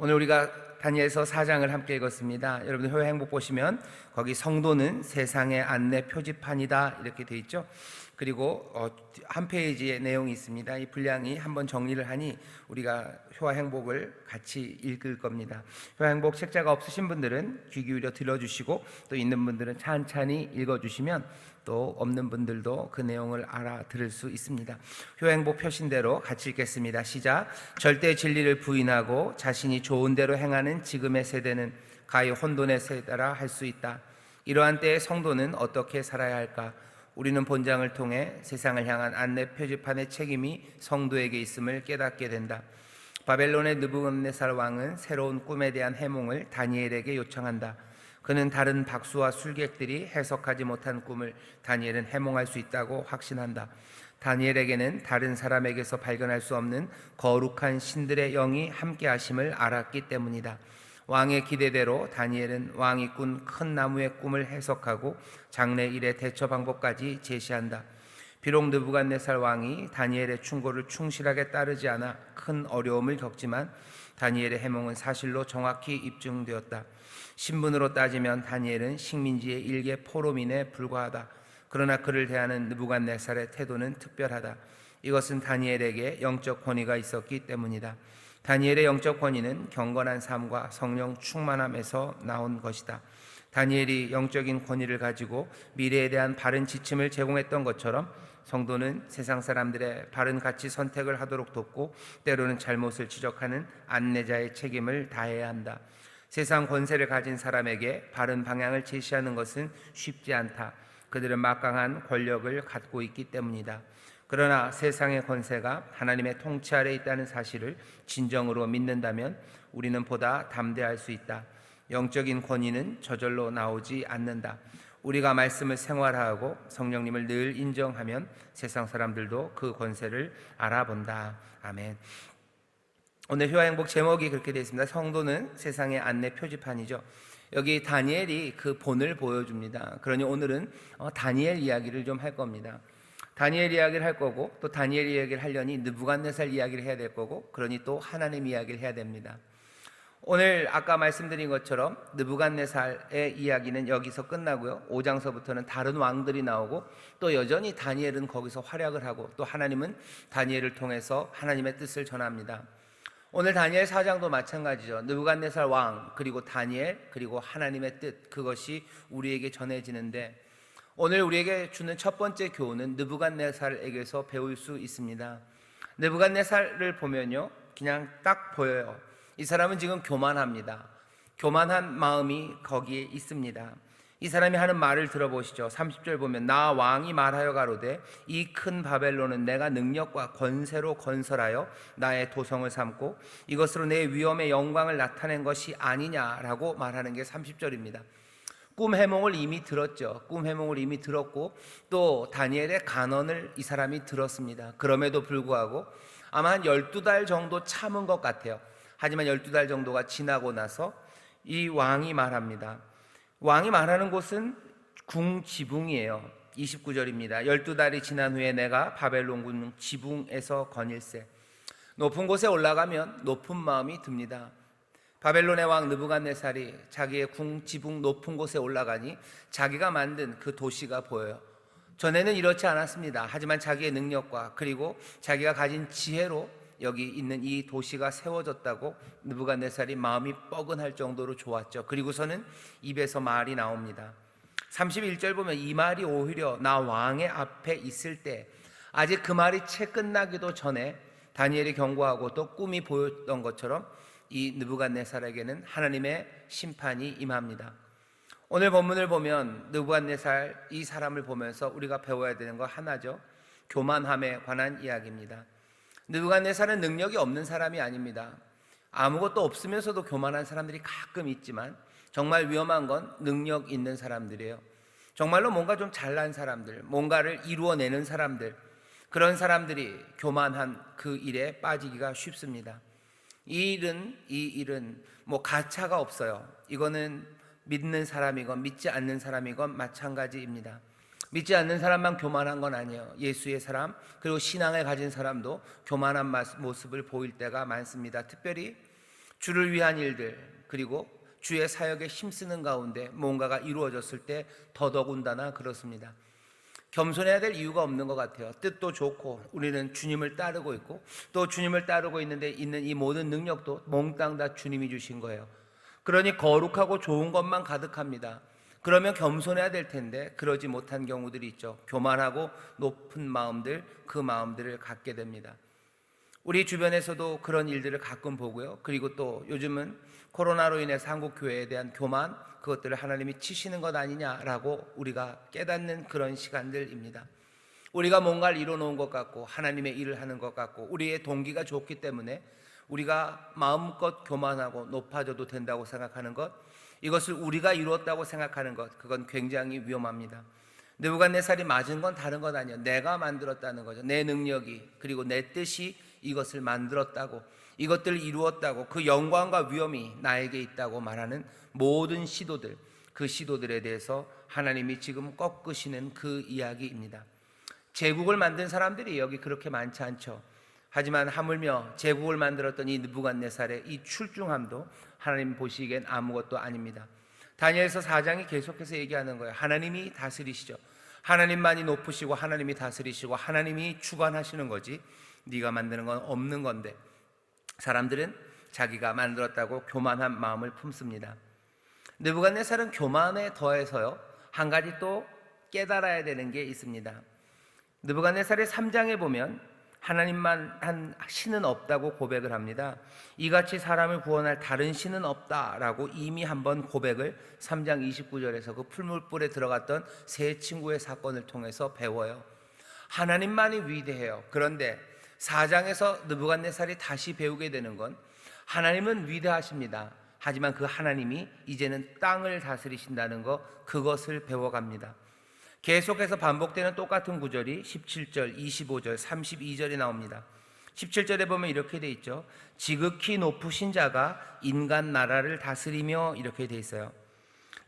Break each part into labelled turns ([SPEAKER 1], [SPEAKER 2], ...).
[SPEAKER 1] 오늘 우리가 다니엘서 4장을 함께 읽었습니다. 여러분들 교회 행복 보시면 거기 성도는 세상의 안내 표지판이다 이렇게 돼 있죠. 그리고 한 페이지의 내용이 있습니다. 이 분량이 한번 정리를 하니 우리가 효와 행복을 같이 읽을 겁니다. 효와 행복 책자가 없으신 분들은 귀 기울여 들어주시고, 또 있는 분들은 찬찬히 읽어주시면 또 없는 분들도 그 내용을 알아들을 수 있습니다. 효와 행복 표신대로 같이 읽겠습니다. 시작. 절대 진리를 부인하고 자신이 좋은 대로 행하는 지금의 세대는 가히 혼돈의 세대라 할 수 있다. 이러한 때에 성도는 어떻게 살아야 할까? 우리는 본장을 통해 세상을 향한 안내 표지판의 책임이 성도에게 있음을 깨닫게 된다. 바벨론의 느부갓네살 왕은 새로운 꿈에 대한 해몽을 다니엘에게 요청한다. 그는 다른 박수와 술객들이 해석하지 못한 꿈을 다니엘은 해몽할 수 있다고 확신한다. 다니엘에게는 다른 사람에게서 발견할 수 없는 거룩한 신들의 영이 함께 하심을 알았기 때문이다. 왕의 기대대로 다니엘은 왕이 꾼 큰 나무의 꿈을 해석하고 장래 일의 대처 방법까지 제시한다. 비록 느부갓네살 왕이 다니엘의 충고를 충실하게 따르지 않아 큰 어려움을 겪지만 다니엘의 해몽은 사실로 정확히 입증되었다. 신분으로 따지면 다니엘은 식민지의 일개 포로민에 불과하다. 그러나 그를 대하는 느부갓네살의 태도는 특별하다. 이것은 다니엘에게 영적 권위가 있었기 때문이다. 다니엘의 영적 권위는 경건한 삶과 성령 충만함에서 나온 것이다. 다니엘이 영적인 권위를 가지고 미래에 대한 바른 지침을 제공했던 것처럼 성도는 세상 사람들의 바른 가치 선택을 하도록 돕고, 때로는 잘못을 지적하는 안내자의 책임을 다해야 한다. 세상 권세를 가진 사람에게 바른 방향을 제시하는 것은 쉽지 않다. 그들은 막강한 권력을 갖고 있기 때문이다. 그러나 세상의 권세가 하나님의 통치 아래 있다는 사실을 진정으로 믿는다면 우리는 보다 담대할 수 있다. 영적인 권위는 저절로 나오지 않는다. 우리가 말씀을 생활하고 성령님을 늘 인정하면 세상 사람들도 그 권세를 알아본다. 아멘. 오늘 효와 행복 제목이 그렇게 되어 있습니다. 성도는 세상의 안내 표지판이죠. 여기 다니엘이 그 본을 보여줍니다. 그러니 오늘은 다니엘 이야기를 좀 할 겁니다. 다니엘 이야기를 할 거고, 또 다니엘 이야기를 하려니 느부갓네살 이야기를 해야 될 거고, 그러니 또 하나님 이야기를 해야 됩니다. 오늘 아까 말씀드린 것처럼 느부갓네살의 이야기는 여기서 끝나고요, 5장서부터는 다른 왕들이 나오고, 또 여전히 다니엘은 거기서 활약을 하고, 또 하나님은 다니엘을 통해서 하나님의 뜻을 전합니다. 오늘 다니엘 4장도 마찬가지죠. 느부갓네살 왕, 그리고 다니엘, 그리고 하나님의 뜻, 그것이 우리에게 전해지는데, 오늘 우리에게 주는 첫 번째 교훈은 느부갓네살에게서 배울 수 있습니다. 느부갓네살을 보면요, 그냥 딱 보여요. 이 사람은 지금 교만합니다. 교만한 마음이 거기에 있습니다. 이 사람이 하는 말을 들어보시죠. 30절 보면 나 왕이 말하여 가로되 이 큰 바벨론은 내가 능력과 권세로 건설하여 나의 도성을 삼고 이것으로 내 위엄의 영광을 나타낸 것이 아니냐라고 말하는 게 30절입니다. 꿈 해몽을 이미 들었죠. 꿈 해몽을 이미 들었고, 또 다니엘의 간언을 이 사람이 들었습니다. 그럼에도 불구하고 아마 한 12달 정도 참은 것 같아요. 하지만 12달 정도가 지나고 나서 이 왕이 말합니다. 왕이 말하는 곳은 궁지붕이에요. 29절입니다. 12달이 지난 후에 내가 바벨론군 지붕에서 거닐세. 높은 곳에 올라가면 높은 마음이 듭니다. 바벨론의 왕 느부갓네살이 자기의 궁 지붕 높은 곳에 올라가니 자기가 만든 그 도시가 보여요. 전에는 이렇지 않았습니다. 하지만 자기의 능력과 그리고 자기가 가진 지혜로 여기 있는 이 도시가 세워졌다고 느부갓네살이 마음이 뻐근할 정도로 좋았죠. 그리고서는 입에서 말이 나옵니다. 31절 보면 이 말이 오히려 나 왕의 앞에 있을 때, 아직 그 말이 채 끝나기도 전에 다니엘이 경고하고 또 꿈이 보였던 것처럼 이 느부갓네살에게는 하나님의 심판이 임합니다. 오늘 본문을 보면 느부갓네살 이 사람을 보면서 우리가 배워야 되는 거 하나죠. 교만함에 관한 이야기입니다. 느부갓네살은 능력이 없는 사람이 아닙니다. 아무것도 없으면서도 교만한 사람들이 가끔 있지만 정말 위험한 건 능력 있는 사람들이에요. 정말로 뭔가 좀 잘난 사람들, 뭔가를 이루어내는 사람들, 그런 사람들이 교만한 그 일에 빠지기가 쉽습니다. 이 일은 뭐 가차가 없어요. 이거는 믿는 사람이건 믿지 않는 사람이건 마찬가지입니다. 믿지 않는 사람만 교만한 건 아니에요. 예수의 사람, 그리고 신앙을 가진 사람도 교만한 모습을 보일 때가 많습니다. 특별히 주를 위한 일들, 그리고 주의 사역에 힘쓰는 가운데 뭔가가 이루어졌을 때 더더군다나 그렇습니다. 겸손해야 될 이유가 없는 것 같아요. 뜻도 좋고 우리는 주님을 따르고 있고, 또 주님을 따르고 있는데 있는 이 모든 능력도 몽땅 다 주님이 주신 거예요. 그러니 거룩하고 좋은 것만 가득합니다. 그러면 겸손해야 될 텐데 그러지 못한 경우들이 있죠. 교만하고 높은 마음들, 그 마음들을 갖게 됩니다. 우리 주변에서도 그런 일들을 가끔 보고요. 그리고 또 요즘은 코로나로 인해서 한국 교회에 대한 교만, 그것들을 하나님이 치시는 것 아니냐라고 우리가 깨닫는 그런 시간들입니다. 우리가 뭔가를 이뤄놓은 것 같고 하나님의 일을 하는 것 같고 우리의 동기가 좋기 때문에 우리가 마음껏 교만하고 높아져도 된다고 생각하는 것, 이것을 우리가 이루었다고 생각하는 것, 그건 굉장히 위험합니다. 느부갓네살이 맞은 건 다른 것 아니에요. 내가 만들었다는 거죠. 내 능력이, 그리고 내 뜻이 이것을 만들었다고, 이것들을 이루었다고, 그 영광과 위엄이 나에게 있다고 말하는 모든 시도들, 그 시도들에 대해서 하나님이 지금 꺾으시는 그 이야기입니다. 제국을 만든 사람들이 여기 그렇게 많지 않죠. 하지만 하물며 제국을 만들었던 이 느부갓네살의 이 출중함도 하나님 보시기엔 아무것도 아닙니다. 다니엘서 4장이 계속해서 얘기하는 거예요. 하나님이 다스리시죠. 하나님만이 높으시고 하나님이 다스리시고 하나님이 주관하시는 거지 네가 만드는 건 없는 건데, 사람들은 자기가 만들었다고 교만한 마음을 품습니다. 느부갓네살은 교만에 더해서요, 한 가지 또 깨달아야 되는 게 있습니다. 느부갓네살의 3장에 보면 하나님만 한 신은 없다고 고백을 합니다. 이같이 사람을 구원할 다른 신은 없다라고 이미 한번 고백을 3장 29절에서 그 풀물불에 들어갔던 세 친구의 사건을 통해서 배워요. 하나님만이 위대해요. 그런데 4장에서 느부갓네살이 다시 배우게 되는 건 하나님은 위대하십니다. 하지만 그 하나님이 이제는 땅을 다스리신다는 것, 그것을 배워갑니다. 계속해서 반복되는 똑같은 구절이 17절, 25절, 32절에 나옵니다. 17절에 보면 이렇게 돼 있죠. 지극히 높으신 자가 인간 나라를 다스리며, 이렇게 돼 있어요.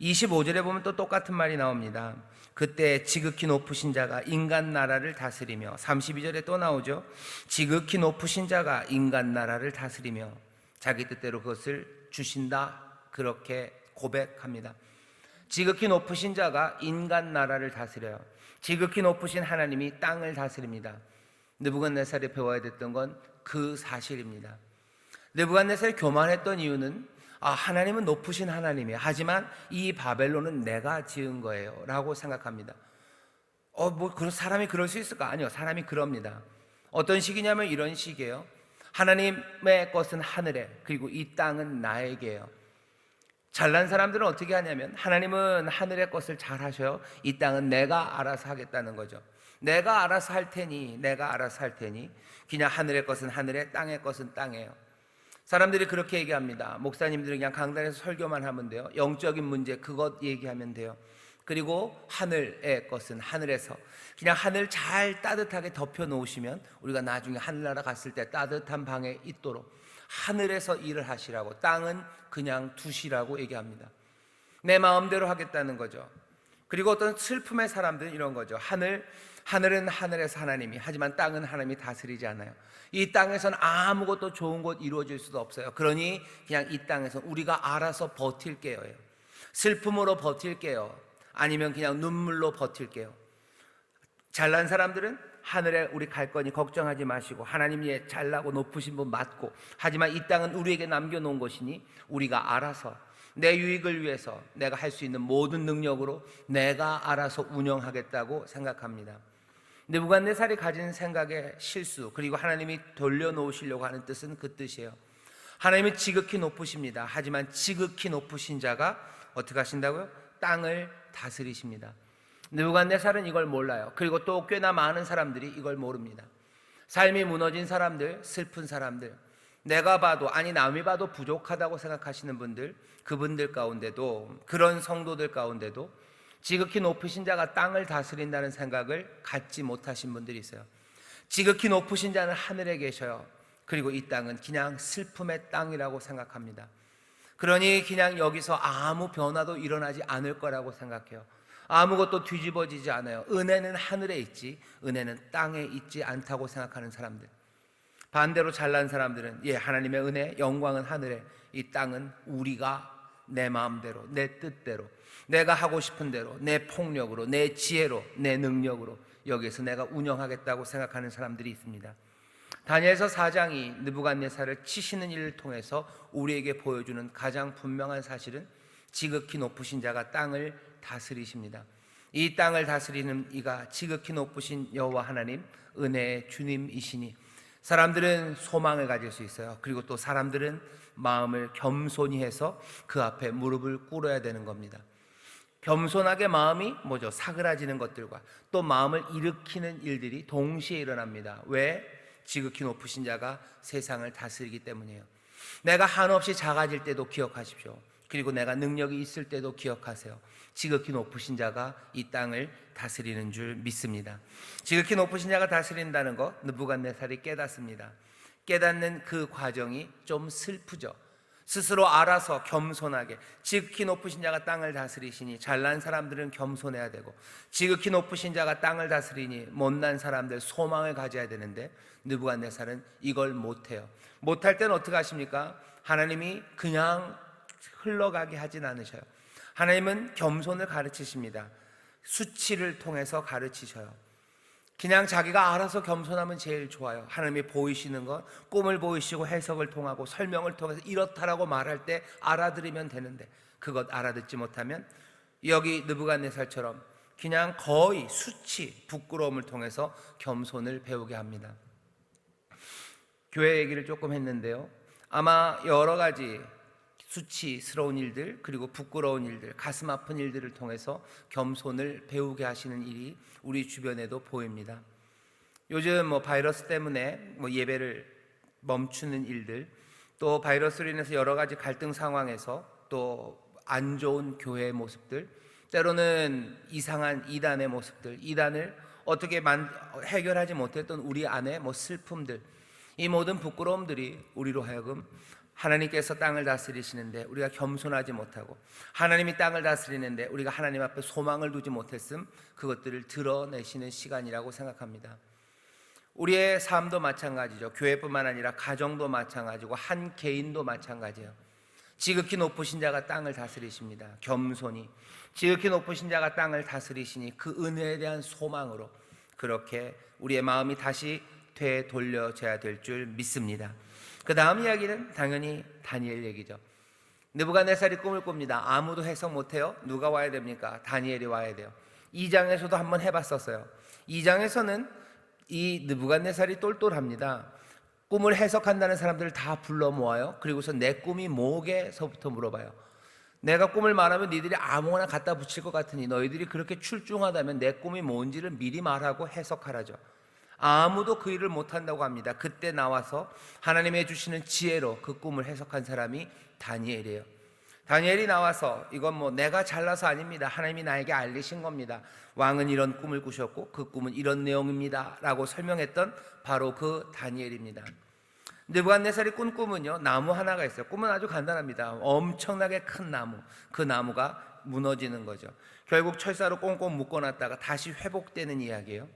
[SPEAKER 1] 25절에 보면 또 똑같은 말이 나옵니다. 그때 지극히 높으신 자가 인간 나라를 다스리며, 32절에 또 나오죠. 지극히 높으신 자가 인간 나라를 다스리며 자기 뜻대로 그것을 주신다, 그렇게 고백합니다. 지극히 높으신 자가 인간 나라를 다스려요. 지극히 높으신 하나님이 땅을 다스립니다. 느부갓네살이 배워야 됐던 건 그 사실입니다. 느부갓네살이 교만했던 이유는 하나님은 높으신 하나님이에요. 하지만 이 바벨론은 내가 지은 거예요 라고 생각합니다. 사람이 그럴 수 있을까? 아니요, 사람이 그럽니다. 어떤 식이냐면 이런 식이에요. 하나님의 것은 하늘에, 그리고 이 땅은 나에게요. 잘난 사람들은 어떻게 하냐면 하나님은 하늘의 것을 잘 하셔요. 이 땅은 내가 알아서 하겠다는 거죠. 내가 알아서 할 테니, 내가 알아서 할 테니, 그냥 하늘의 것은 하늘에, 땅의 것은 땅이에요. 사람들이 그렇게 얘기합니다. 목사님들은 그냥 강단에서 설교만 하면 돼요. 영적인 문제 그것 얘기하면 돼요. 그리고 하늘의 것은 하늘에서, 그냥 하늘 잘 따뜻하게 덮여 놓으시면 우리가 나중에 하늘나라 갔을 때 따뜻한 방에 있도록 하늘에서 일을 하시라고, 땅은 그냥 두시라고 얘기합니다. 내 마음대로 하겠다는 거죠. 그리고 어떤 슬픔의 사람들은 이런 거죠. 하늘은 하늘에서 하나님이, 하지만 땅은 하나님이 다스리지 않아요. 이 땅에서는 아무것도 좋은 것 이루어질 수도 없어요. 그러니 그냥 이 땅에서 우리가 알아서 버틸게요. 슬픔으로 버틸게요. 아니면 그냥 눈물로 버틸게요. 잘난 사람들은 하늘에 우리 갈 거니 걱정하지 마시고, 하나님이 잘나고 높으신 분 맞고, 하지만 이 땅은 우리에게 남겨놓은 것이니 우리가 알아서 내 유익을 위해서 내가 할 수 있는 모든 능력으로 내가 알아서 운영하겠다고 생각합니다. 느부갓네살이 가진 생각의 실수, 그리고 하나님이 돌려놓으시려고 하는 뜻은 그 뜻이에요. 하나님이 지극히 높으십니다. 하지만 지극히 높으신 자가 어떻게 하신다고요? 땅을 다스리십니다. 느부갓네살은 이걸 몰라요. 그리고 또 꽤나 많은 사람들이 이걸 모릅니다. 삶이 무너진 사람들, 슬픈 사람들, 내가 봐도, 아니 남이 봐도 부족하다고 생각하시는 분들, 그분들 가운데도, 그런 성도들 가운데도 지극히 높으신 자가 땅을 다스린다는 생각을 갖지 못하신 분들이 있어요. 지극히 높으신 자는 하늘에 계셔요. 그리고 이 땅은 그냥 슬픔의 땅이라고 생각합니다. 그러니 그냥 여기서 아무 변화도 일어나지 않을 거라고 생각해요. 아무것도 뒤집어지지 않아요. 은혜는 하늘에 있지, 은혜는 땅에 있지 않다고 생각하는 사람들. 반대로 잘난 사람들은 하나님의 은혜, 영광은 하늘에, 이 땅은 우리가 내 마음대로, 내 뜻대로, 내가 하고 싶은 대로, 내 폭력으로, 내 지혜로, 내 능력으로 여기에서 내가 운영하겠다고 생각하는 사람들이 있습니다. 다니엘서 4장이 느부갓네살을 치시는 일을 통해서 우리에게 보여주는 가장 분명한 사실은 지극히 높으신 자가 땅을 다스리십니다. 이 땅을 다스리는 이가 지극히 높으신 여호와 하나님, 은혜의 주님이시니 사람들은 소망을 가질 수 있어요. 그리고 또 사람들은 마음을 겸손히 해서 그 앞에 무릎을 꿇어야 되는 겁니다. 겸손하게 마음이 뭐죠? 사그라지는 것들과 또 마음을 일으키는 일들이 동시에 일어납니다. 왜? 지극히 높으신 자가 세상을 다스리기 때문이에요. 내가 한없이 작아질 때도 기억하십시오. 그리고 내가 능력이 있을 때도 기억하세요. 지극히 높으신 자가 이 땅을 다스리는 줄 믿습니다. 지극히 높으신 자가 다스린다는 것 느부갓네살이 깨닫습니다. 깨닫는 그 과정이 좀 슬프죠. 스스로 알아서 겸손하게, 지극히 높으신 자가 땅을 다스리시니 잘난 사람들은 겸손해야 되고, 지극히 높으신 자가 땅을 다스리니 못난 사람들 소망을 가져야 되는데 느부갓네살은 이걸 못해요. 못할 때는 어떻게 하십니까? 하나님이 그냥 흘러가게 하진 않으셔요. 하나님은 겸손을 가르치십니다. 수치를 통해서 가르치셔요. 그냥 자기가 알아서 겸손하면 제일 좋아요. 하나님이 보이시는 것, 꿈을 보이시고 해석을 통하고 설명을 통해서 이렇다라고 말할 때 알아들으면 되는데, 그것 알아듣지 못하면 여기 느부갓네살처럼 그냥 거의 수치, 부끄러움을 통해서 겸손을 배우게 합니다. 교회 얘기를 조금 했는데요, 아마 여러 가지 수치스러운 일들, 그리고 부끄러운 일들, 가슴 아픈 일들을 통해서 겸손을 배우게 하시는 일이 우리 주변에도 보입니다. 요즘 바이러스 때문에 예배를 멈추는 일들, 또 바이러스로 인해서 여러 가지 갈등 상황에서 또 안 좋은 교회의 모습들, 때로는 이상한 이단의 모습들, 이단을 어떻게 해결하지 못했던 우리 안의 슬픔들, 이 모든 부끄러움들이 우리로 하여금 하나님께서 땅을 다스리시는데 우리가 겸손하지 못하고, 하나님이 땅을 다스리는데 우리가 하나님 앞에 소망을 두지 못했음, 그것들을 드러내시는 시간이라고 생각합니다. 우리의 삶도 마찬가지죠. 교회뿐만 아니라 가정도 마찬가지고 한 개인도 마찬가지예요. 지극히 높으신 자가 땅을 다스리십니다. 겸손히 지극히 높으신 자가 땅을 다스리시니 그 은혜에 대한 소망으로 그렇게 우리의 마음이 다시 되돌려져야 될 줄 믿습니다. 그 다음 이야기는 당연히 다니엘 얘기죠. 느부갓네살이 꿈을 꿉니다. 아무도 해석 못해요. 누가 와야 됩니까? 다니엘이 와야 돼요. 2장에서도 한번 해봤었어요. 2장에서는 이 느부갓네살이 똘똘합니다. 꿈을 해석한다는 사람들을 다 불러 모아요. 그리고서 내 꿈이 뭐게서부터 물어봐요. 내가 꿈을 말하면 니들이 아무거나 갖다 붙일 것 같으니 너희들이 그렇게 출중하다면 내 꿈이 뭔지를 미리 말하고 해석하라죠. 아무도 그 일을 못한다고 합니다. 그때 나와서 하나님이 주시는 지혜로 그 꿈을 해석한 사람이 다니엘이에요. 다니엘이 나와서 이건 내가 잘나서 아닙니다. 하나님이 나에게 알리신 겁니다. 왕은 이런 꿈을 꾸셨고 그 꿈은 이런 내용입니다 라고 설명했던 바로 그 다니엘입니다. 느부갓네살이 꾼 꿈은요, 나무 하나가 있어요. 꿈은 아주 간단합니다. 엄청나게 큰 나무, 그 나무가 무너지는 거죠. 결국 철사로 꽁꽁 묶어놨다가 다시 회복되는 이야기예요.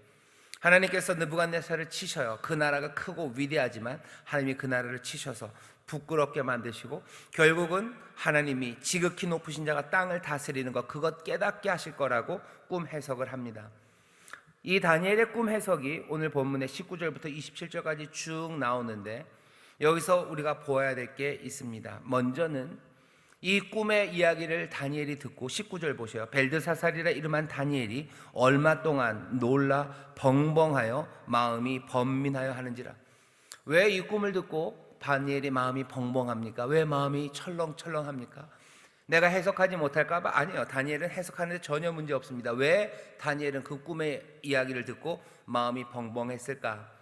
[SPEAKER 1] 하나님께서 느부갓네살을 치셔요. 그 나라가 크고 위대하지만 하나님이 그 나라를 치셔서 부끄럽게 만드시고 결국은 하나님이 지극히 높으신 자가 땅을 다스리는 것, 그것 깨닫게 하실 거라고 꿈 해석을 합니다. 이 다니엘의 꿈 해석이 오늘 본문의 19절부터 27절까지 쭉 나오는데, 여기서 우리가 보아야 될 게 있습니다. 먼저는 이 꿈의 이야기를 다니엘이 듣고 19절 보세요. 벨드사살이라 이름한 다니엘이 얼마 동안 놀라 벙벙하여 마음이 번민하여 하는지라. 왜 이 꿈을 듣고 다니엘이 마음이 벙벙합니까? 왜 마음이 철렁철렁합니까? 내가 해석하지 못할까 봐? 아니요, 다니엘은 해석하는데 전혀 문제 없습니다. 왜 다니엘은 그 꿈의 이야기를 듣고 마음이 벙벙했을까?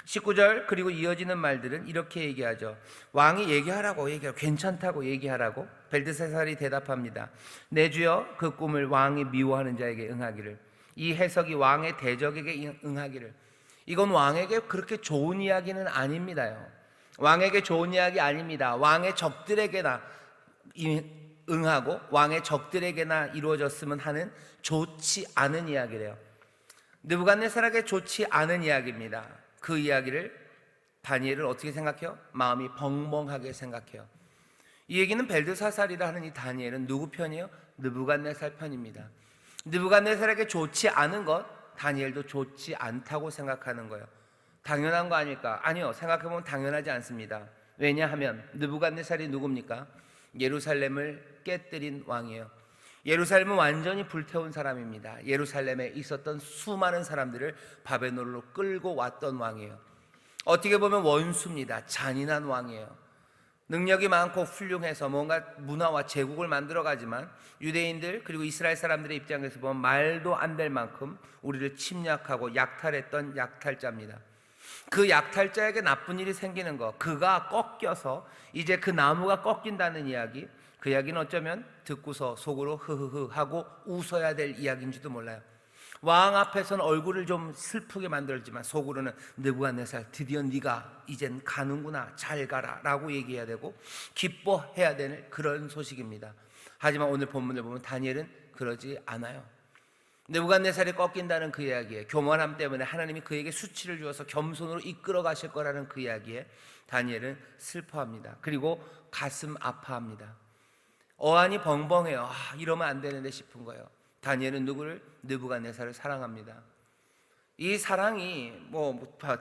[SPEAKER 1] 19절 그리고 이어지는 말들은 이렇게 얘기하죠. 왕이 얘기하라고 괜찮다고 얘기하라고. 벨드사살이 대답합니다. 내 주여, 그 꿈을 왕이 미워하는 자에게 응하기를, 이 해석이 왕의 대적에게 응하기를. 이건 왕에게 그렇게 좋은 이야기는 아닙니다요. 왕에게 좋은 이야기 아닙니다. 왕의 적들에게나 응하고 왕의 적들에게나 이루어졌으면 하는 좋지 않은 이야기래요. 느부갓네살에게 좋지 않은 이야기입니다. 그 이야기를 다니엘을 어떻게 생각해요? 마음이 벙벙하게 생각해요. 이 얘기는 벨드사살이라 하는 이 다니엘은 누구 편이에요? 느부갓네살 편입니다. 느부갓네살에게 좋지 않은 것, 다니엘도 좋지 않다고 생각하는 거예요. 당연한 거 아닐까? 아니요, 생각해보면 당연하지 않습니다. 왜냐하면 느부갓네살이 누굽니까? 예루살렘을 깨뜨린 왕이에요. 예루살렘은 완전히 불태운 사람입니다. 예루살렘에 있었던 수많은 사람들을 바벨론으로 끌고 왔던 왕이에요. 어떻게 보면 원수입니다. 잔인한 왕이에요. 능력이 많고 훌륭해서 뭔가 문화와 제국을 만들어가지만 유대인들 그리고 이스라엘 사람들의 입장에서 보면 말도 안 될 만큼 우리를 침략하고 약탈했던 약탈자입니다. 그 약탈자에게 나쁜 일이 생기는 것, 그가 꺾여서 이제 그 나무가 꺾인다는 이야기, 그 이야기는 어쩌면 듣고서 속으로 흐흐흐 하고 웃어야 될 이야기인지도 몰라요. 왕 앞에서는 얼굴을 좀 슬프게 만들지만 속으로는 느부갓네살, 드디어 네가 이젠 가는구나, 잘 가라 라고 얘기해야 되고 기뻐해야 되는 그런 소식입니다. 하지만 오늘 본문을 보면 다니엘은 그러지 않아요. 느부갓네살이 꺾인다는 그 이야기에, 교만함 때문에 하나님이 그에게 수치를 주어서 겸손으로 이끌어 가실 거라는 그 이야기에 다니엘은 슬퍼합니다. 그리고 가슴 아파합니다. 어안이 벙벙해요. 이러면 안 되는데 싶은 거예요. 다니엘은 누구를? 느부갓네살을 사랑합니다. 이 사랑이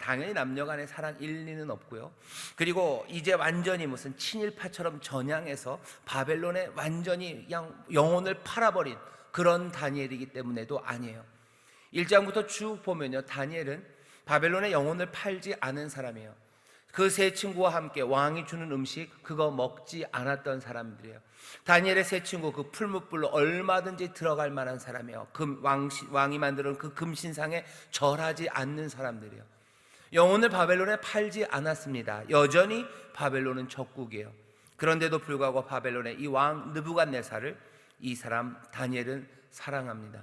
[SPEAKER 1] 당연히 남녀간의 사랑 일리는 없고요. 그리고 이제 완전히 무슨 친일파처럼 전향해서 바벨론에 완전히 그냥 영혼을 팔아버린 그런 다니엘이기 때문에도 아니에요. 1장부터 쭉 보면요, 다니엘은 바벨론의 영혼을 팔지 않은 사람이에요. 그 세 친구와 함께 왕이 주는 음식 그거 먹지 않았던 사람들이에요. 다니엘의 세 친구 그 풀무불로 얼마든지 들어갈 만한 사람이에요. 왕이 만들어놓은 그 금신상에 절하지 않는 사람들이에요. 영혼을 바벨론에 팔지 않았습니다. 여전히 바벨론은 적국이에요. 그런데도 불구하고 바벨론의 이 왕 느부갓네살을 이 사람 다니엘은 사랑합니다.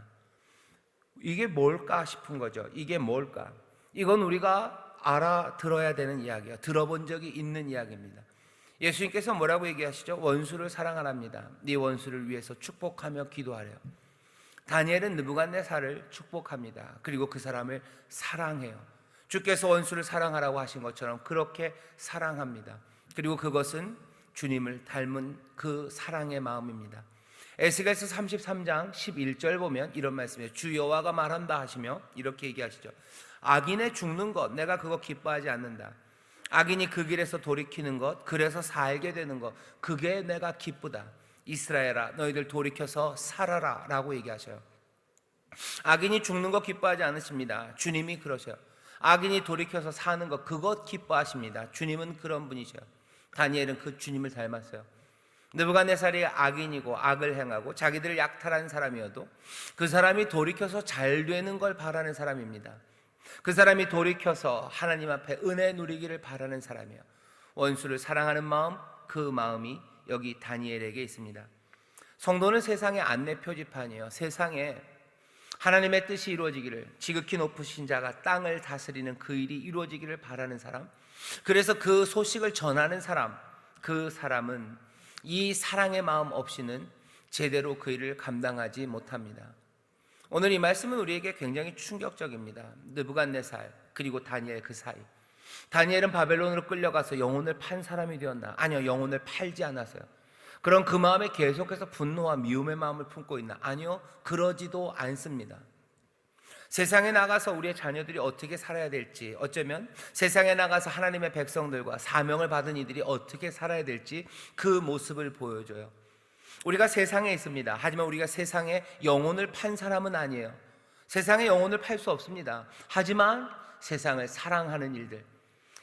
[SPEAKER 1] 이게 뭘까 싶은 거죠. 이게 뭘까? 이건 우리가 알아들어야 되는 이야기예요. 들어본 적이 있는 이야기입니다. 예수님께서 뭐라고 얘기하시죠? 원수를 사랑하랍니다. 네 원수를 위해서 축복하며 기도하래요. 다니엘은 느부갓네살을 축복합니다. 그리고 그 사람을 사랑해요. 주께서 원수를 사랑하라고 하신 것처럼 그렇게 사랑합니다. 그리고 그것은 주님을 닮은 그 사랑의 마음입니다. 에스겔서 33장 11절 보면 이런 말씀이에요. 주 여호와가 말한다 하시며 이렇게 얘기하시죠. 악인의 죽는 것 내가 그거 기뻐하지 않는다. 악인이 그 길에서 돌이키는 것, 그래서 살게 되는 것, 그게 내가 기쁘다. 이스라엘아 너희들 돌이켜서 살아라 라고 얘기하셔요. 악인이 죽는 것 기뻐하지 않으십니다. 주님이 그러셔요. 악인이 돌이켜서 사는 것 그것 기뻐하십니다. 주님은 그런 분이셔요. 다니엘은 그 주님을 닮았어요. 느부갓네살이 악인이고 악을 행하고 자기들을 약탈한 사람이어도 그 사람이 돌이켜서 잘 되는 걸 바라는 사람입니다. 그 사람이 돌이켜서 하나님 앞에 은혜 누리기를 바라는 사람이에요. 원수를 사랑하는 마음, 그 마음이 여기 다니엘에게 있습니다. 성도는 세상의 안내 표지판이에요. 세상에 하나님의 뜻이 이루어지기를, 지극히 높으신 자가 땅을 다스리는 그 일이 이루어지기를 바라는 사람, 그래서 그 소식을 전하는 사람, 그 사람은 이 사랑의 마음 없이는 제대로 그 일을 감당하지 못합니다. 오늘 이 말씀은 우리에게 굉장히 충격적입니다. 느부갓네살 그리고 다니엘 그 사이. 다니엘은 바벨론으로 끌려가서 영혼을 판 사람이 되었나? 아니요, 영혼을 팔지 않았어요. 그럼 그 마음에 계속해서 분노와 미움의 마음을 품고 있나? 아니요, 그러지도 않습니다. 세상에 나가서 우리의 자녀들이 어떻게 살아야 될지, 어쩌면 세상에 나가서 하나님의 백성들과 사명을 받은 이들이 어떻게 살아야 될지 그 모습을 보여줘요. 우리가 세상에 있습니다. 하지만 우리가 세상에 영혼을 판 사람은 아니에요. 세상에 영혼을 팔 수 없습니다. 하지만 세상을 사랑하는 일들,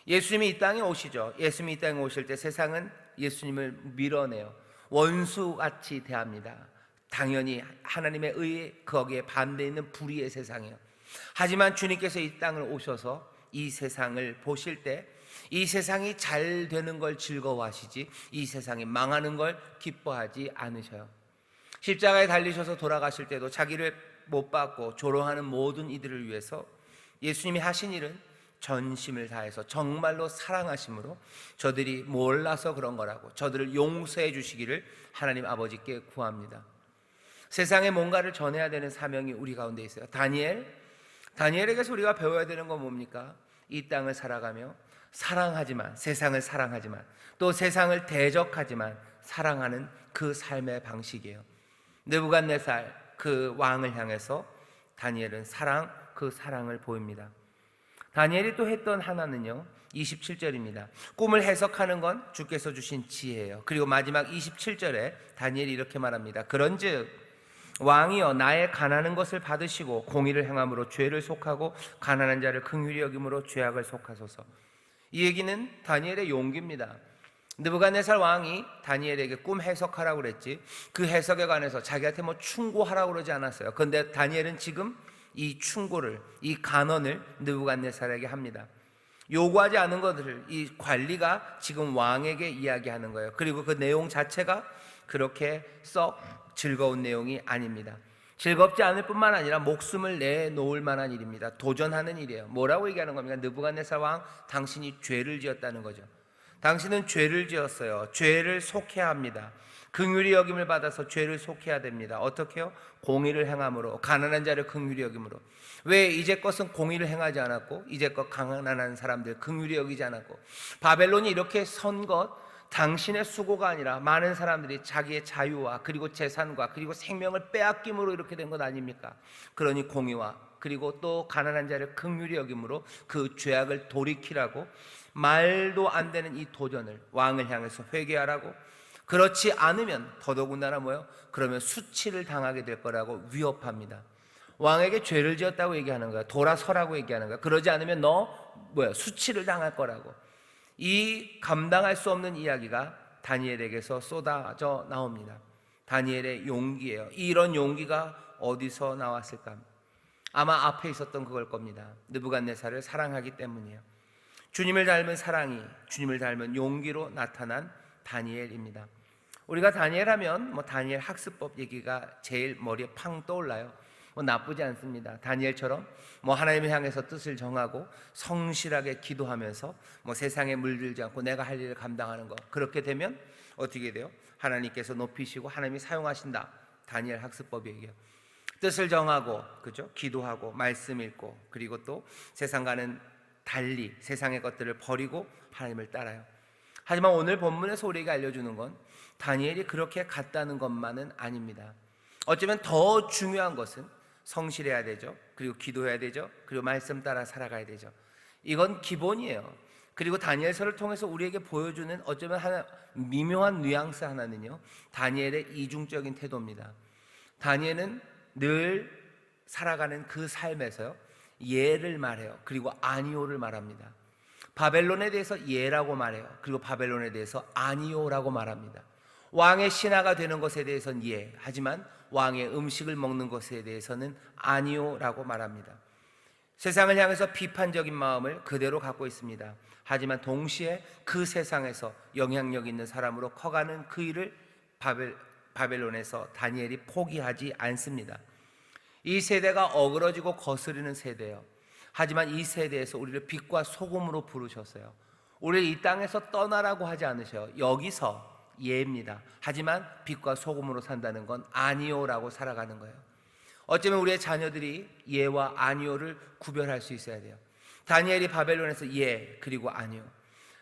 [SPEAKER 1] 예수님이 이 땅에 오시죠. 예수님이 이 땅에 오실 때 세상은 예수님을 밀어내요. 원수같이 대합니다. 당연히 하나님의 의에 거기에 반대 있는 불의의 세상이에요. 하지만 주님께서 이 땅을 오셔서 이 세상을 보실 때 이 세상이 잘 되는 걸 즐거워하시지 이 세상이 망하는 걸 기뻐하지 않으셔요. 십자가에 달리셔서 돌아가실 때도 자기를 못 받고 조롱하는 모든 이들을 위해서 예수님이 하신 일은 전심을 다해서 정말로 사랑하심으로 저들이 몰라서 그런 거라고 저들을 용서해 주시기를 하나님 아버지께 구합니다. 세상에 뭔가를 전해야 되는 사명이 우리 가운데 있어요. 다니엘에게서 우리가 배워야 되는 건 뭡니까? 이 땅을 살아가며 사랑하지만, 세상을 사랑하지만, 또 세상을 대적하지만 사랑하는 그 삶의 방식이에요. 느부갓네살 그 왕을 향해서 다니엘은 그 사랑을 보입니다. 다니엘이 또 했던 하나는요, 27절입니다. 꿈을 해석하는 건 주께서 주신 지혜예요. 그리고 마지막 27절에 다니엘이 이렇게 말합니다. 그런즉 왕이여 나의 가난한 것을 받으시고 공의를 행함으로 죄를 속하고 가난한 자를 긍휼히 여김으로 죄악을 속하소서. 이 얘기는 다니엘의 용기입니다. 느부갓네살 왕이 다니엘에게 꿈 해석하라고 그랬지, 그 해석에 관해서 자기한테 뭐 충고하라고 그러지 않았어요. 그런데 다니엘은 지금 이 충고를, 이 간언을 느부갓네살에게 합니다. 요구하지 않은 것들을 이 관리가 지금 왕에게 이야기하는 거예요. 그리고 그 내용 자체가 그렇게 썩 즐거운 내용이 아닙니다. 즐겁지 않을 뿐만 아니라 목숨을 내놓을 만한 일입니다. 도전하는 일이에요. 뭐라고 얘기하는 겁니까? 느부갓네살 왕, 당신이 죄를 지었다는 거죠. 당신은 죄를 지었어요. 죄를 속해야 합니다. 긍휼히 여김을 받아서 죄를 속해야 됩니다. 어떻게요? 공의를 행함으로, 가난한 자를 긍휼히 여김으로. 왜 이제껏은 공의를 행하지 않았고, 이제껏 가난한 사람들 긍휼히 여기지 않았고, 바벨론이 이렇게 선 것, 당신의 수고가 아니라 많은 사람들이 자기의 자유와 그리고 재산과 그리고 생명을 빼앗김으로 이렇게 된 것 아닙니까? 그러니 공의와 그리고 또 가난한 자를 긍휼히 여김으로 그 죄악을 돌이키라고, 말도 안 되는 이 도전을 왕을 향해서 회개하라고, 그렇지 않으면 더더군다나 뭐요? 그러면 수치를 당하게 될 거라고 위협합니다. 왕에게 죄를 지었다고 얘기하는 거야. 돌아서라고 얘기하는 거야. 그러지 않으면 너 수치를 당할 거라고. 이 감당할 수 없는 이야기가 다니엘에게서 쏟아져 나옵니다. 다니엘의 용기예요. 이런 용기가 어디서 나왔을까? 아마 앞에 있었던 그걸 겁니다. 느부갓네살을 사랑하기 때문이에요. 주님을 닮은 사랑이, 주님을 닮은 용기로 나타난 다니엘입니다. 우리가 다니엘 하면 다니엘 학습법 얘기가 제일 머리에 팡 떠올라요. 나쁘지 않습니다. 다니엘처럼 하나님을 향해서 뜻을 정하고 성실하게 기도하면서 세상에 물들지 않고 내가 할 일을 감당하는 것, 그렇게 되면 어떻게 돼요? 하나님께서 높이시고 하나님이 사용하신다. 다니엘 학습법이 얘기해요. 뜻을 정하고, 그죠? 기도하고 말씀 읽고, 그리고 또 세상과는 달리 세상의 것들을 버리고 하나님을 따라요. 하지만 오늘 본문에서 우리에게 알려주는 건 다니엘이 그렇게 갔다는 것만은 아닙니다. 어쩌면 더 중요한 것은 성실해야 되죠. 그리고 기도해야 되죠. 그리고 말씀 따라 살아가야 되죠. 이건 기본이에요. 그리고 다니엘서를 통해서 우리에게 보여주는 어쩌면 하나 미묘한 뉘앙스 하나는요, 다니엘의 이중적인 태도입니다. 다니엘은 늘 살아가는 그 삶에서요, 예를 말해요. 그리고 아니오를 말합니다. 바벨론에 대해서 예라고 말해요. 그리고 바벨론에 대해서 아니오라고 말합니다. 왕의 신하가 되는 것에 대해서는 예, 하지만 왕의 음식을 먹는 것에 대해서는 아니오라고 말합니다. 세상을 향해서 비판적인 마음을 그대로 갖고 있습니다. 하지만 동시에 그 세상에서 영향력 있는 사람으로 커가는 그 일을 바벨론에서 다니엘이 포기하지 않습니다. 이 세대가 어그러지고 거스르는 세대예요. 하지만 이 세대에서 우리를 빛과 소금으로 부르셨어요. 우리를 이 땅에서 떠나라고 하지 않으셔요. 여기서 예입니다. 하지만 빛과 소금으로 산다는 건 아니오라고 살아가는 거예요. 어쩌면 우리의 자녀들이 예와 아니오를 구별할 수 있어야 돼요. 다니엘이 바벨론에서 예 그리고 아니오,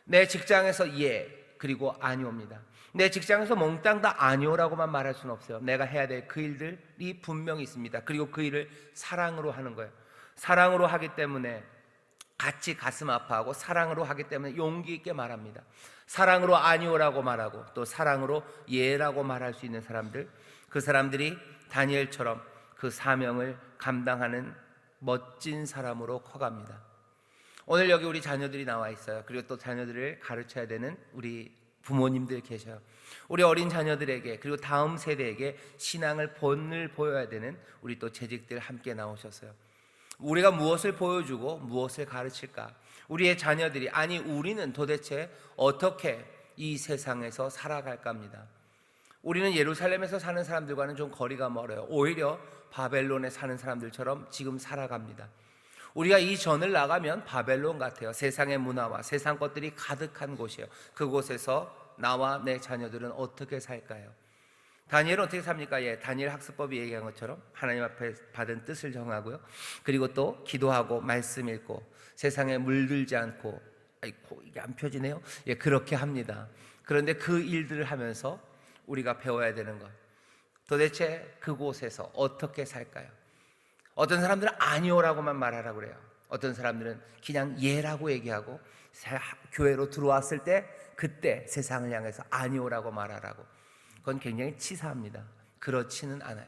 [SPEAKER 1] 내 직장에서 예 그리고 아니오입니다. 내 직장에서 몽땅 다 아니오라고만 말할 수는 없어요. 내가 해야 될 그 일들이 분명히 있습니다. 그리고 그 일을 사랑으로 하는 거예요. 사랑으로 하기 때문에 같이 가슴 아파하고, 사랑으로 하기 때문에 용기 있게 말합니다. 사랑으로 아니오라고 말하고 또 사랑으로 예라고 말할 수 있는 사람들, 그 사람들이 다니엘처럼 그 사명을 감당하는 멋진 사람으로 커갑니다. 오늘 여기 우리 자녀들이 나와 있어요. 그리고 또 자녀들을 가르쳐야 되는 우리 부모님들 계셔요. 우리 어린 자녀들에게 그리고 다음 세대에게 신앙을 본을 보여야 되는 우리 또 재직들 함께 나오셨어요. 우리가 무엇을 보여주고 무엇을 가르칠까? 우리의 자녀들이, 아니 우리는 도대체 어떻게 이 세상에서 살아갈까 합니다. 우리는 예루살렘에서 사는 사람들과는 좀 거리가 멀어요. 오히려 바벨론에 사는 사람들처럼 지금 살아갑니다. 우리가 이 전을 나가면 바벨론 같아요. 세상의 문화와 세상 것들이 가득한 곳이에요. 그곳에서 나와 내 자녀들은 어떻게 살까요? 다니엘은 어떻게 삽니까? 예, 다니엘 학습법이 얘기한 것처럼 하나님 앞에 받은 뜻을 정하고요, 그리고 또 기도하고 말씀 읽고 세상에 물들지 않고 아이고 이게 안 펴지네요. 예, 그렇게 합니다. 그런데 그 일들을 하면서 우리가 배워야 되는 것, 도대체 그곳에서 어떻게 살까요? 어떤 사람들은 아니오라고만 말하라고 그래요. 어떤 사람들은 그냥 예라고 얘기하고 교회로 들어왔을 때 그때 세상을 향해서 아니오라고 말하라고. 그건 굉장히 치사합니다. 그렇지는 않아요.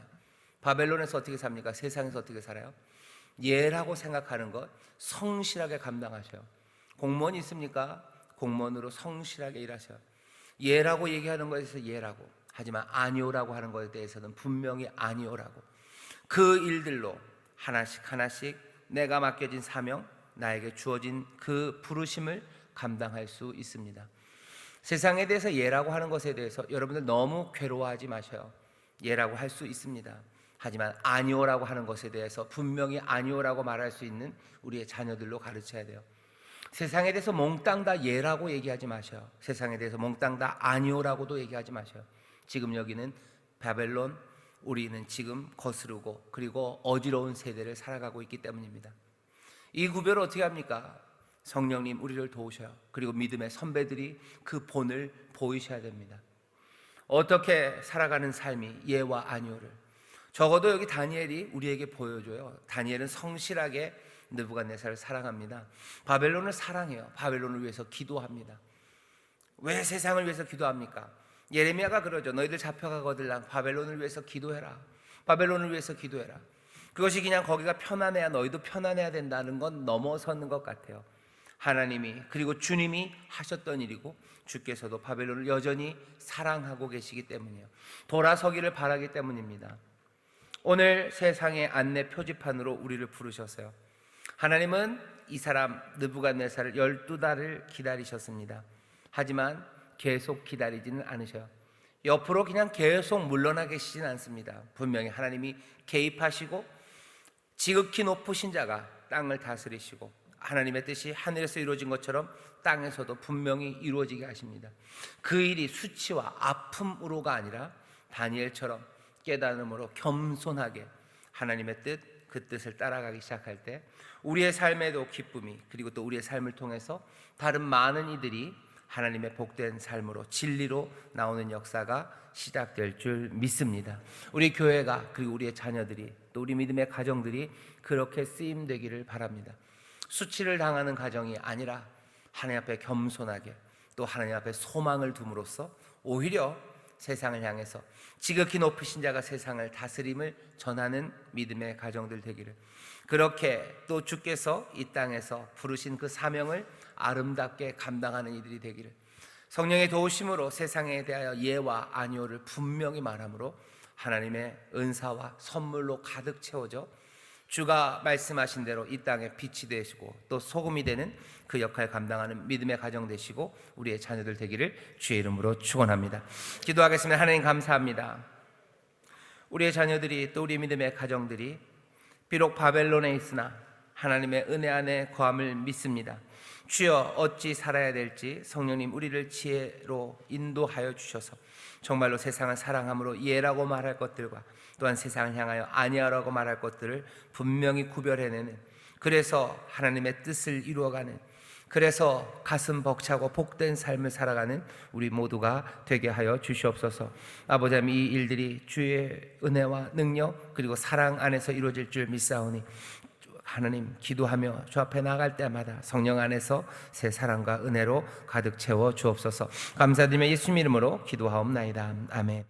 [SPEAKER 1] 바벨론에서 어떻게 삽니까? 세상에서 어떻게 살아요? 예라고 생각하는 것 성실하게 감당하셔요. 공무원이 있습니까? 공무원으로 성실하게 일하셔요. 예라고 얘기하는 것에서 예라고, 하지만 아니오라고 하는 것에 대해서는 분명히 아니오라고. 그 일들로 하나씩 하나씩 내가 맡겨진 사명, 나에게 주어진 그 부르심을 감당할 수 있습니다. 세상에 대해서 예라고 하는 것에 대해서 여러분들 너무 괴로워하지 마셔요. 예라고 할 수 있습니다. 하지만 아니오라고 하는 것에 대해서 분명히 아니오라고 말할 수 있는 우리의 자녀들로 가르쳐야 돼요. 세상에 대해서 몽땅 다 예라고 얘기하지 마셔요. 세상에 대해서 몽땅 다 아니오라고도 얘기하지 마셔요. 지금 여기는 바벨론, 우리는 지금 거스르고 그리고 어지러운 세대를 살아가고 있기 때문입니다. 이 구별을 어떻게 합니까? 성령님 우리를 도우셔요. 그리고 믿음의 선배들이 그 본을 보이셔야 됩니다. 어떻게 살아가는 삶이 예와 아니오를, 적어도 여기 다니엘이 우리에게 보여줘요. 다니엘은 성실하게 느부갓네살을 사랑합니다. 바벨론을 사랑해요. 바벨론을 위해서 기도합니다. 왜 세상을 위해서 기도합니까? 예레미야가 그러죠. 너희들 잡혀가거들랑 바벨론을 위해서 기도해라. 바벨론을 위해서 기도해라. 그것이 그냥 거기가 편안해야 너희도 편안해야 된다는 건 넘어서는 것 같아요. 하나님이 그리고 주님이 하셨던 일이고 주께서도 바벨론을 여전히 사랑하고 계시기 때문이에요. 돌아서기를 바라기 때문입니다. 오늘 세상의 안내 표지판으로 우리를 부르셨어요. 하나님은 이 사람 느부갓네살을 12달을 기다리셨습니다. 하지만 계속 기다리지는 않으셔요. 옆으로 그냥 계속 물러나 계시진 않습니다. 분명히 하나님이 개입하시고 지극히 높으신 자가 땅을 다스리시고 하나님의 뜻이 하늘에서 이루어진 것처럼 땅에서도 분명히 이루어지게 하십니다. 그 일이 수치와 아픔으로가 아니라 다니엘처럼 깨달음으로 겸손하게 하나님의 뜻, 그 뜻을 따라가기 시작할 때 우리의 삶에도 기쁨이, 그리고 또 우리의 삶을 통해서 다른 많은 이들이 하나님의 복된 삶으로 진리로 나오는 역사가 시작될 줄 믿습니다. 우리 교회가, 그리고 우리의 자녀들이, 또 우리 믿음의 가정들이 그렇게 쓰임되기를 바랍니다. 수치를 당하는 가정이 아니라 하나님 앞에 겸손하게, 또 하나님 앞에 소망을 둠으로써 오히려 세상을 향해서 지극히 높으신 자가 세상을 다스림을 전하는 믿음의 가정들 되기를, 그렇게 또 주께서 이 땅에서 부르신 그 사명을 아름답게 감당하는 이들이 되기를, 성령의 도우심으로 세상에 대하여 예와 아니오를 분명히 말함으로 하나님의 은사와 선물로 가득 채워져 주가 말씀하신 대로 이 땅에 빛이 되시고 또 소금이 되는 그 역할 감당하는 믿음의 가정 되시고 우리의 자녀들 되기를 주의 이름으로 축원합니다. 기도하겠습니다. 하나님 감사합니다. 우리의 자녀들이, 또 우리 믿음의 가정들이 비록 바벨론에 있으나 하나님의 은혜 안에 거함을 믿습니다. 주여, 어찌 살아야 될지 성령님 우리를 지혜로 인도하여 주셔서 정말로 세상을 사랑함으로 예라고 말할 것들과 또한 세상을 향하여 아니하라고 말할 것들을 분명히 구별해내는, 그래서 하나님의 뜻을 이루어가는, 그래서 가슴 벅차고 복된 삶을 살아가는 우리 모두가 되게 하여 주시옵소서. 아버지 하나님, 이 일들이 주의 은혜와 능력 그리고 사랑 안에서 이루어질 줄 믿사오니 하나님, 기도하며 주 앞에 나갈 때마다 성령 안에서 새 사랑과 은혜로 가득 채워 주옵소서. 감사드리며 예수님 이름으로 기도하옵나이다. 아멘.